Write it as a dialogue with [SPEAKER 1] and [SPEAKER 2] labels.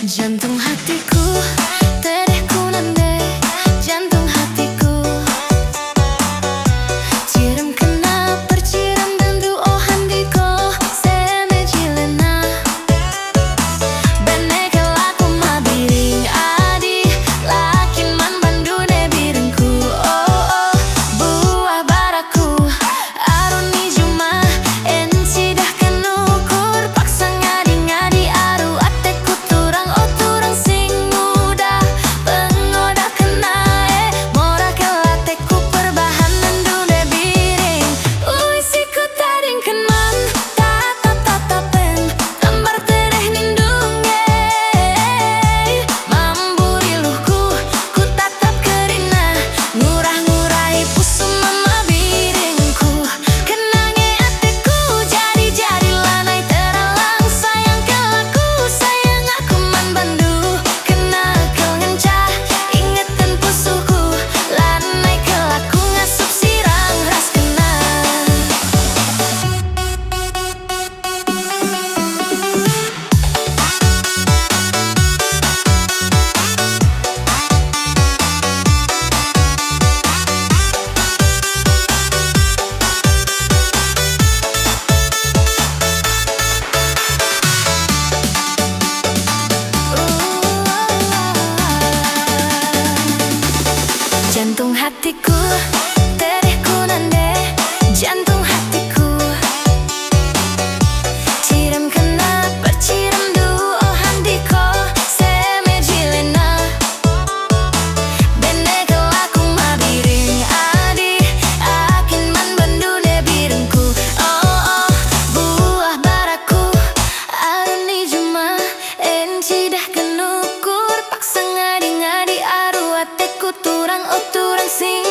[SPEAKER 1] Jantung hatiku terehku nande, jantung hatiku Ciram kena perciram dandu oh handiko seme jilena Beneke laku mabiring adi lakin man bandune biringku oh buah baraku aruni juma enci dah kenukur paksa ngadi-ngadi aru ateku turang oh turang sing muda pengoda kena mora kelateku perbahanan dune biring uisiku taring kenan tata-tatapen gambar tereh nindunge mamburiluhku ku tatap kerina ngurah-ngurai pusu mama biringku kenange ateku jadi lanai teralang sayang kelaku sayang aku man bandu kena kau ngencah ingetan pusuku lanai kelaku ngasup sirang ras kena Jantung hatiku terehku nande, jantung hatiku ciram kena perciram du oh handiko seme jilena beneke laku mabiring adi akin man bandune biringku oh buah baraku aruni juma enci dah kenukur paksa ngadi-ngadi aru ateku turang oh turang sing